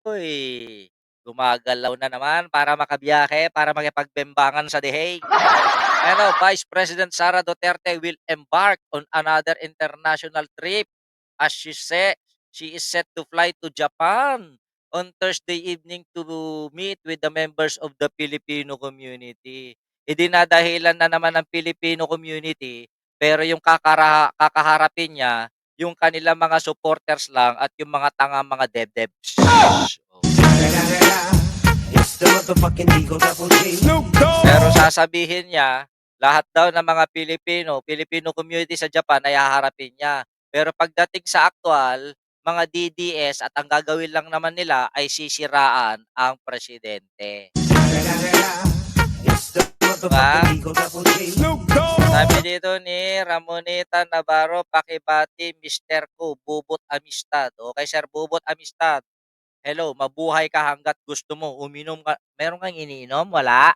Uy, gumagalaw na naman para makabiyahe, para makipagbembangan sa diheg. Vice President Sara Duterte will embark on another international trip as she is set to fly to Japan on Thursday evening to meet with the members of the Filipino community. Idinadahilan na naman ng Filipino community, pero yung kakaharapin niya, yung kanilang mga supporters lang at yung mga tanga mga debdebs. Pero sasabihin niya, lahat daw ng mga Filipino community sa Japan ay haharapin niya. Pero pagdating sa aktuwal, mga DDS at ang gagawin lang naman nila ay sisiraan ang presidente. Diba? Sabi dito ni Ramonita Navarro, pakibati Mr. Ko, Bubot Amistad. Okay, Sir Bubot Amistad. Hello, mabuhay ka hanggat gusto mo. Uminom ka. Meron kang iniinom? Wala?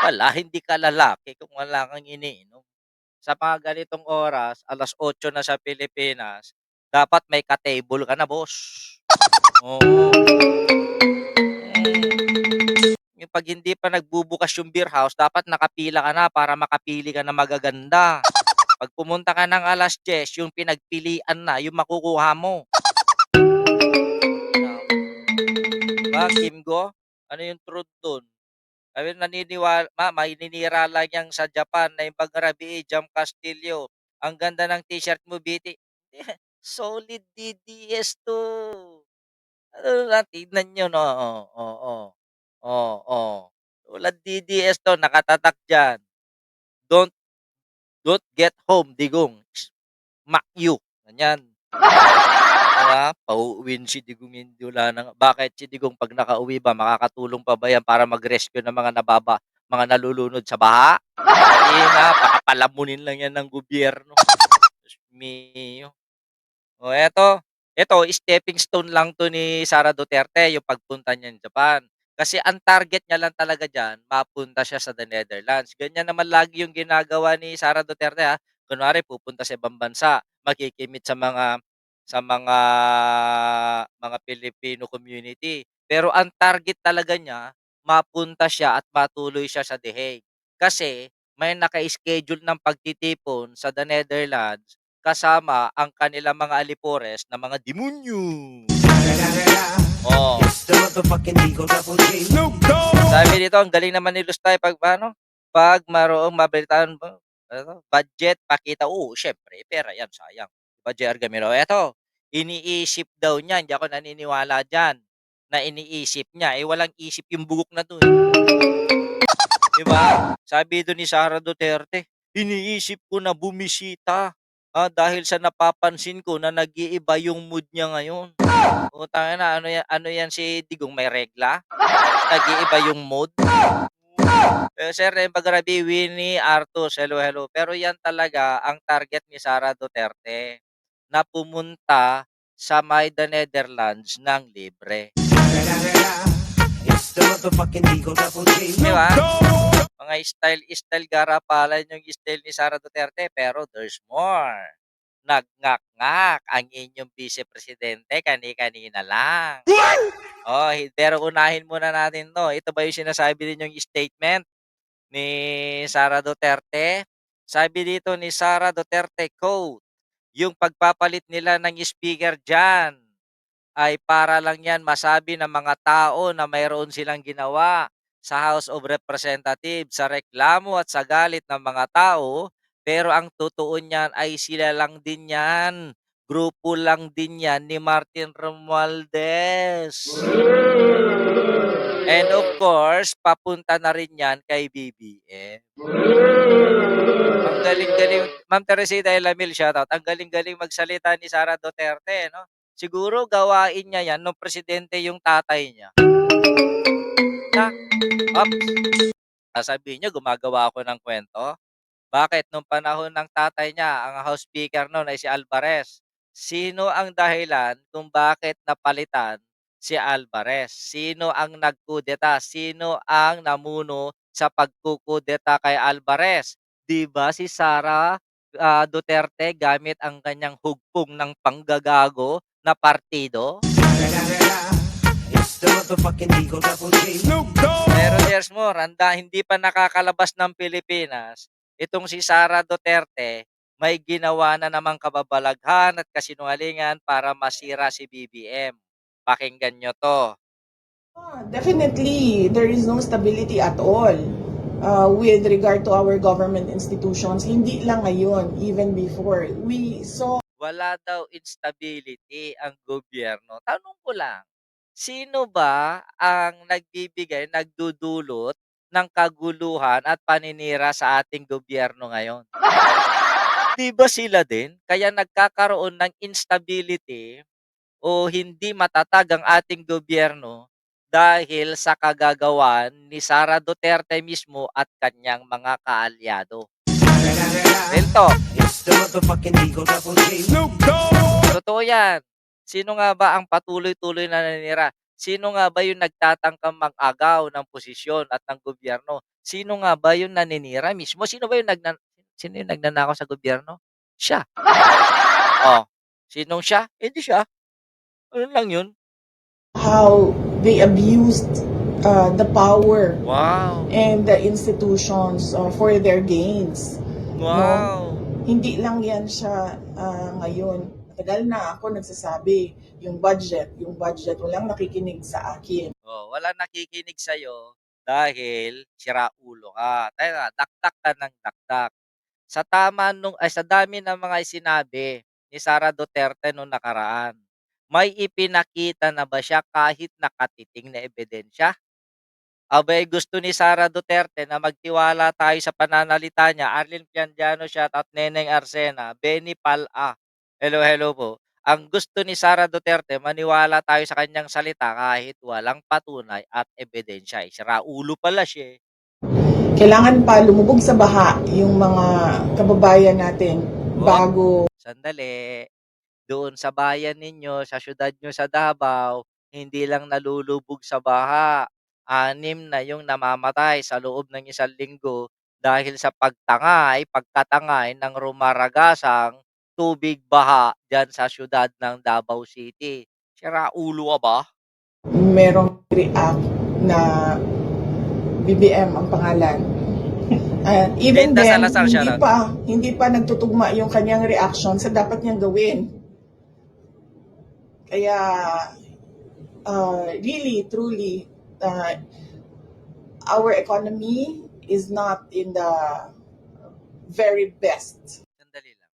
Wala, hindi ka lalaki kung wala kang iniinom. Sa mga ganitong oras, 8:00 na sa Pilipinas, dapat may ka-table ka na, boss. Oo. Yung 'pag hindi pa nagbubukas yung beer house, dapat nakapila ka na para makapili ka ng magaganda. 'Pag pumunta ka ng 10:00, yung pinagpilian na yung makukuha mo. Ba, Kimgo? Ano yung truth dun? Sabi maninira lang yan sa Japan na yung Pagrabi Jam Castillo. Ang ganda ng t-shirt mo, BT. Solid DDS to. Ano lang, tignan nyo, no? Oo. Oo. Tulad DDS to, nakatatak dyan. Don't, don't get home, digong. Smack you. Ganyan. Diba? Pauuwin si Digong, hindi wala na bakit si Digong 'pag nakauwi ba makakatulong pa ba 'yan para mag-rescue ng mga nalulunod sa baha? Hindi na, baka palamunin lang 'yan ng gobyerno. Diyos mio. Eto stepping stone lang 'to ni Sara Duterte yung pagpunta niya ng Japan. Kasi ang target niya lang talaga diyan, mapunta siya sa the Netherlands. Ganyan naman lagi yung ginagawa ni Sara Duterte, kunwari pupunta sa ibang bansa, makikimit sa mga Filipino community. Pero ang target talaga niya, mapunta siya at matuloy siya sa The Hague. Kasi may naka-schedule ng pagtitipon sa the Netherlands kasama ang kanilang mga alipores na mga demonyo. Oh. Sabi dito, ang galing naman ni Lustay pag mayroong mabalitaan ba, budget, pakita. Oo, syempre, pera yan, sayang. Budget Argamiro. Eto, iniisip daw niya, hindi ako naniniwala dyan, na iniisip niya. Walang isip yung bugok na to. Diba? Sabi doon ni Sara Duterte, iniisip ko na bumisita. Dahil sa napapansin ko na nag-iiba yung mood niya ngayon. Utang na, ano yan si Digong may regla? Nag-iiba yung mood? Sir, Pagrabi, Winnie, Artus, hello. Pero yan talaga ang target ni Sara Duterte na pumunta sa the Netherlands ng libre. Di ba? Mga style garapalan yung style ni Sara Duterte, pero there's more. Nagngak-ngak ang inyong vice presidente kani-kanina lang. Pero unahin muna natin 'to. Ito ba yung sinasabi ninyong statement ni Sara Duterte? Sabi dito ni Sara Duterte, quote, "Yung pagpapalit nila ng speaker diyan ay para lang 'yan masabi ng mga tao na mayroon silang ginawa sa House of Representatives sa reklamo at sa galit ng mga tao, pero ang totoo niyan ay sila lang din 'yan. Grupo lang din 'yan ni Martin Romualdez. And of course, papunta na rin 'yan kay BBM." Ang galing-galing, Ma'am Teresita Elamil, shoutout. Ang galing-galing magsalita ni Sara Duterte, no? Siguro gawain niya 'yan nung presidente yung tatay niya. Na, ops, sasabihin niyo gumagawa ako ng kwento. Bakit nung panahon ng tatay niya, ang House Speaker no'n ay si Alvarez. Sino ang dahilan kung bakit napalitan si Alvarez? Sino ang nagkudeta? Sino ang namuno sa pagkukudeta kay Alvarez? 'Di ba si Sara Duterte gamit ang kanyang hugpong ng panggagago na partido? Pero there's more, hindi pa nakakalabas ng Pilipinas, itong si Sara Duterte, may ginawa na namang kababalaghan at kasinungalingan para masira si BBM. Pakinggan nyo 'to. Definitely, there is no stability at all with regard to our government institutions. Hindi lang ngayon, even before. We saw Wala daw instability ang gobyerno. Tanong ko lang, sino ba ang nagdudulot ng kaguluhan at paninira sa ating gobyerno ngayon? 'Di ba sila din? Kaya nagkakaroon ng instability o hindi matatag ang ating gobyerno dahil sa kagagawan ni Sara Duterte mismo at kanyang mga kaalyado. Real talk. Totoo yan. Sino nga ba ang patuloy-tuloy na naninira? Sino nga ba yung nagtatangkang mag-agaw ng posisyon at ng gobyerno? Sino nga ba yung naninira mismo? Sino yung nagnanakaw sa gobyerno? Siya. Oh, sinong siya? Hindi siya. Ano lang yun? how they abused the power Wow. and the institutions for their gains. Wow. Hindi lang yan siya ngayon. Matagal na ako nagsasabi, yung budget, walang nakikinig sa akin. Oh, wala nakikinig sa'yo dahil sira ulo ka. Teka, dakdak ka ng dakdak. Sa dami ng mga sinabi ni Sara Duterte nung nakaraan, may ipinakita na ba siya kahit nakatiting na ebidensya? Abay gusto ni Sara Duterte na magtiwala tayo sa pananalita niya. Arlene Piandiano, shoutout Neneng Arsena, Benny Pala. Hello, hello po. Ang gusto ni Sara Duterte, maniwala tayo sa kanyang salita kahit walang patunay at ebidensya. Sira ulo pala siya. Kailangan pa lumubog sa baha yung mga kababayan natin bago. Sandali. Doon sa bayan ninyo, sa siyudad nyo sa Davao, hindi lang nalulubog sa baha. 6 na yung namamatay sa loob ng 1 linggo dahil sa pagkatangay ng rumaragasang tubig baha diyan sa siyudad ng Davao City. Sira ulo ka ba? Merong react na BBM ang pangalan. Even Linda then, Salazar, shoutout. hindi pa nagtutugma yung kanyang reaction sa dapat niyang gawin. Kaya, really, truly, our economy is not in the very best. Sandali lang.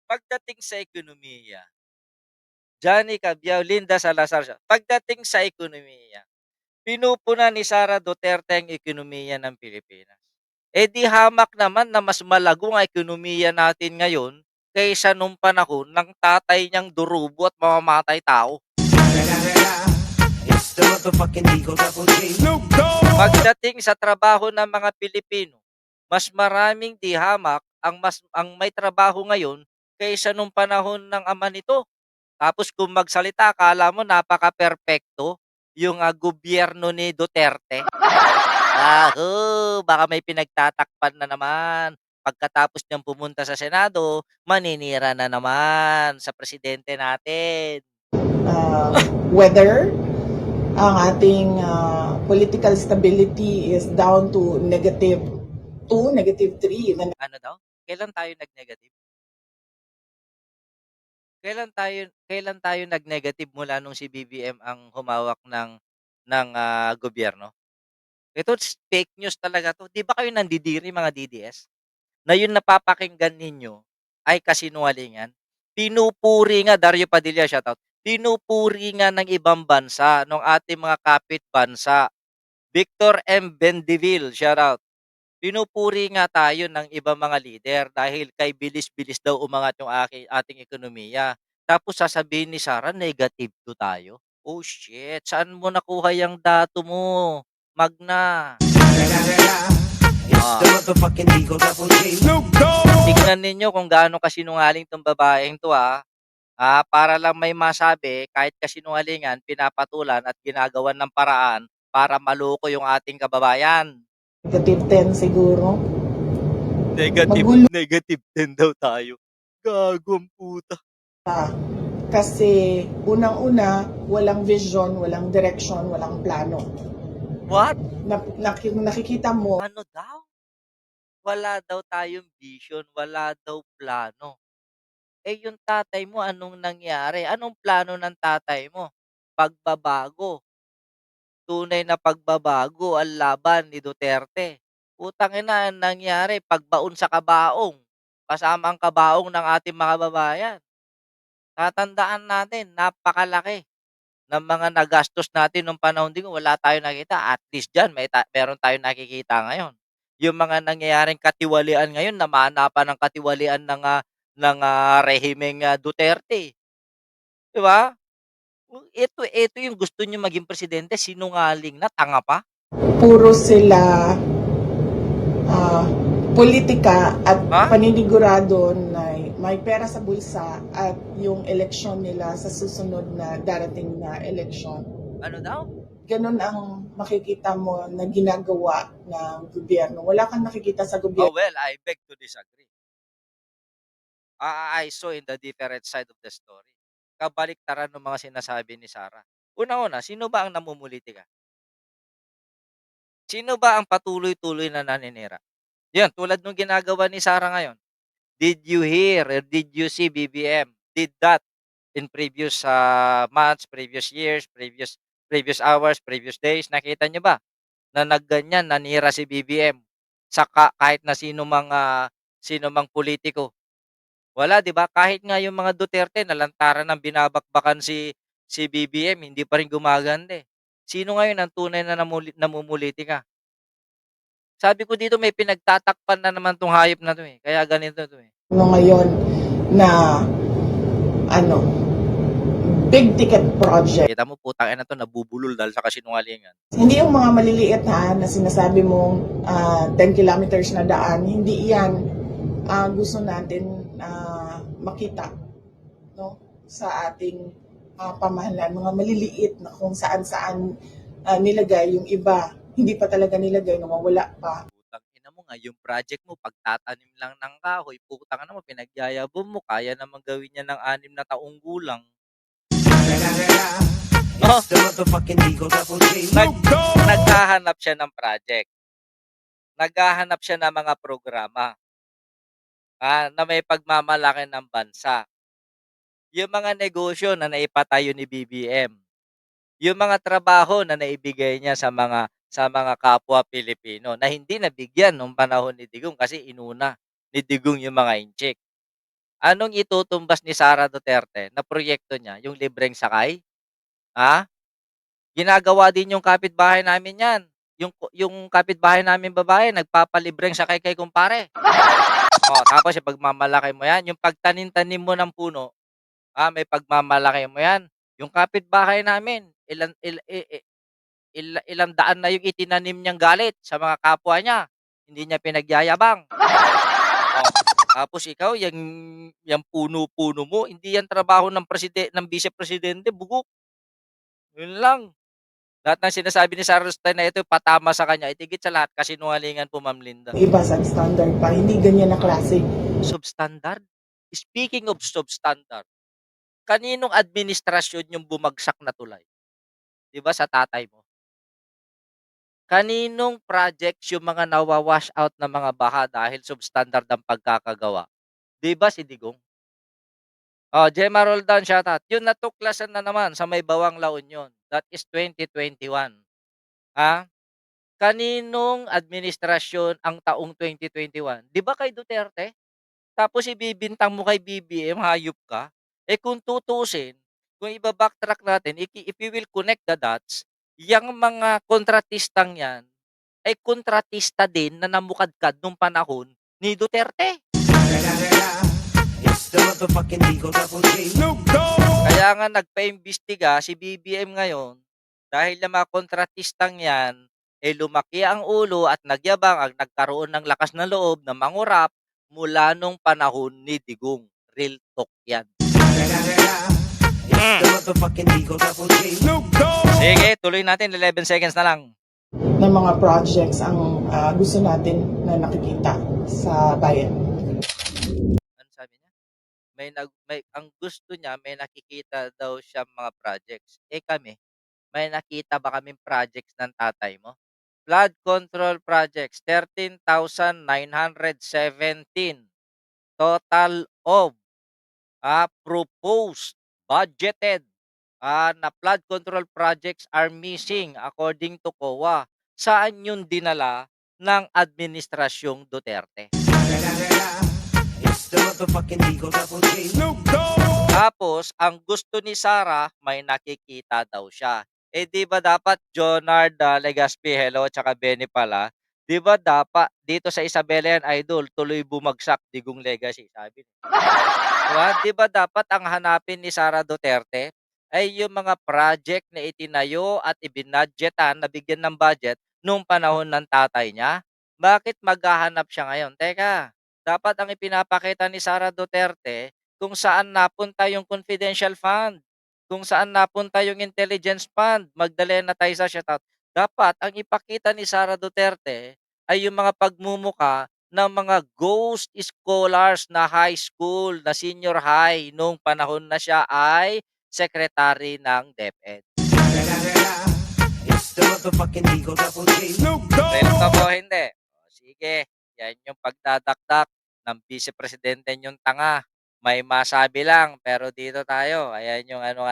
Pagdating sa ekonomiya, Johnny Cabiao, Linda Salazar, pagdating sa ekonomiya, pinupuna ni Sara Duterte ang ekonomiya ng Pilipinas. Eh di hamak naman na mas malago ang ekonomiya natin ngayon kaysa nung panahon ng tatay niyang durubo at mamamatay tao. Pagdating sa trabaho ng mga Pilipino, mas maraming di hamak ang may trabaho ngayon kaysa nung panahon ng ama nito. Tapos kung magsalita akala mo napaka-perpekto yung gobyerno ni Duterte. Baka may pinagtatakpan na naman. Pagkatapos niyang pumunta sa Senado, maninira na naman sa presidente natin. Whether ang ating political stability is down to -2, -3. Ano daw? Kailan tayo nag-negative? Kailan tayo nag-negative mula nung si BBM ang humawak ng gobyerno? Ito fake news talaga 'to. 'Di ba kayo nandidiri mga DDS? Na yung napapakinggan ninyo ay kasinungalingan? Pinupuri nga, Dario Padilla, shoutout. Pinupuri nga ng ibang bansa, ng ating mga kapitbansa. Victor M. Bendivil, shoutout. Pinupuri nga tayo ng ibang mga lider dahil kay bilis-bilis daw umangat yung ating ekonomiya. Tapos sasabihin ni Sara, negative 2 tayo. Oh shit, saan mo nakuha yung dato mo? Magna. Tignan ninyo kung gaano kasinungaling 'tong babaeng 'to, para lang may masabi kahit kasinungalingan pinapatulan at ginagawan ng paraan para maloko yung ating kababayan. -10 siguro. Negative Magulo negative 10 daw tayo. Gago ang puta. Kasi unang-una, walang vision, walang direction, walang plano. What? Nakikita mo, Ano daw? Wala daw tayong vision, wala daw plano. Eh, yung tatay mo anong nangyari? Anong plano ng tatay mo? Pagbabago. Tunay na pagbabago ang laban ni Duterte. Putangina, ang nangyari pagbaon sa kabaong. Kasama ang kabaong ng ating mga babayan. Tatandaan natin, napakalaki ng mga nagastos natin nung panahon din wala tayong nakita. At least diyan meron tayong nakikita ngayon. Yung mga nangyayaring katiwalian ngayon, namana pa ng katiwalian ng rehimeng Duterte. 'Di ba? Ito yung gusto niyo maging presidente, sinungaling na, tanga pa. puro sila ah, politika at Ha? paninigurado na may pera sa bulsa at yung eleksyon nila sa susunod na darating na eleksyon. Ano daw? Ganun ang makikita mo na ginagawa ng gobyerno. Wala kang nakikita sa Oh, gobyerno well, I beg to disagree. I saw in the different side of the story. Kabaliktaran ng mga sinasabi ni Sarah. Una-una, sino ba ang namumulitika? Sino ba ang patuloy-tuloy na naninira? Yan, tulad nung ginagawa ni Sarah ngayon. Did you hear or did you see BBM did that in previous months, previous years, previous hours, previous days? Nakita niyo ba na nagganyan, nanira si BBM sa kahit na sino mang politiko? Wala, 'di ba? Kahit nga yung mga Duterte nalantaran ng binabakbakan si BBM, hindi pa rin gumaganda, eh. Sino ngayon ang tunay na namumulitika? Sabi ko dito may pinagtatakpan na naman 'tong hayop na 'to, eh, kaya ganito 'to, eh. ngayon na ano, big ticket project. Kita mo putang ina 'to nabubulol dahil sa kasinungalingan. Hindi yung mga maliliit na sinasabi mong 10 kilometers na daan, hindi yan gusto natin makita, no, sa ating pamahalaan. Mga maliliit na kung saan-saan nilagay, yung iba hindi pa talaga nilagay, nawawala pa. Putang ina mo nga yung project mo pagtatanim lang ng kahoy, putang ina mo pinagyayabong mo, kaya namang gawin niyan ng 6 na taong gulang. Oh, naghahanap siya ng project. Naghahanap siya ng mga programa, na may pagmamalaki ng bansa. Yung mga negosyo na naipatayo ni BBM, yung mga trabaho na naibigay niya sa mga kapwa Pilipino na hindi nabigyan nung panahon ni Digong kasi inuna ni Digong yung mga inchik. Anong itutumbas ni Sara Duterte na proyekto niya, yung libreng sakay? Ha? Ginagawa din yung kapitbahay namin 'yan. Yung kapitbahay namin babae nagpapalibreng sakay kay kumpare. Oh, tapos ipagmamalaki mo 'yan, yung pagtanim-tanim mo ng puno, may pagmamalaki mo 'yan. Yung kapitbahay namin ilan il i i ilang daan na yung itinanim niyang galit sa mga kapwa niya, hindi niya pinagyayabang. Oh, tapos ikaw yang puno-puno mo, hindi yan trabaho ng Vice Presidente, bugok. Yun lang. Lahat ng sinasabi ni Sara Rostay na ito patama sa kanya, itigit sa lahat kasinungalingan po, Ma'am Linda. Iba sa standard pa, hindi ganyan na klase. Substandard? Speaking of substandard, kaninong administrasyon yung bumagsak na tulay? 'Di ba sa tatay mo? Kaninong projects yung mga nawa-wash out na mga baha dahil substandard ang pagkakagawa? 'Di ba si Digong? Oh, Gemma Roldan, shoutout. Yung natuklasan na naman sa may Bawang La Union, that is 2021. Ha? Kaninong administrasyon ang taong 2021? 'Di ba kay Duterte? Tapos ibibintang mo kay BBM, hayop ka. Eh kung tutuusin, kung iba-backtrack natin, if you will connect the dots, yang mga kontratistang yan, ay kontratista din na namukadkad nung panahon ni Duterte. Kaya nga nagpaimbestiga si BBM ngayon dahil yung mga kontratistang yan, lumaki ang ulo at nagyabang ang nagkaroon ng lakas ng loob na mangurap mula nung panahon ni Digong. Real talk yan. Sige, tuloy natin. 11 seconds na lang. Na mga projects ang gusto natin na nakikita sa bayan. Ano sabi niya? ang gusto niya may nakikita daw siyang mga projects. Eh, kami, may nakita ba kaming projects ng tatay mo? Flood control projects, 13,917 total of proposed, budgeted na flood control projects are missing according to COA. Saan yun dinala ng administrasyong Duterte? Tapos, ang gusto ni Sara, may nakikita daw siya. Eh, di ba dapat Jonard Legazpi, hello, tsaka Benny pala, di ba dapat dito sa Isabela yan, idol, tuloy bumagsak, digong legacy, sabi. Diba? Di ba dapat ang hanapin ni Sara Duterte ay yung mga project na itinayo at ibinadgetan, nabigyan ng budget nung panahon ng tatay niya? Bakit maghahanap siya ngayon? Teka, dapat ang ipinapakita ni Sara Duterte kung saan napunta yung confidential fund, kung saan napunta yung intelligence fund. Magdalena tayo sa shoutout. Dapat ang ipakita ni Sara Duterte ay yung mga pagmumuka ng mga ghost scholars na high school, na senior high, nung panahon na siya ay secretary ng DepEd. Real talk o hindi? O, sige, yan yung pagdadakdak ng vice presidente yung tanga. May masabi lang, pero dito tayo. Ayan yung ano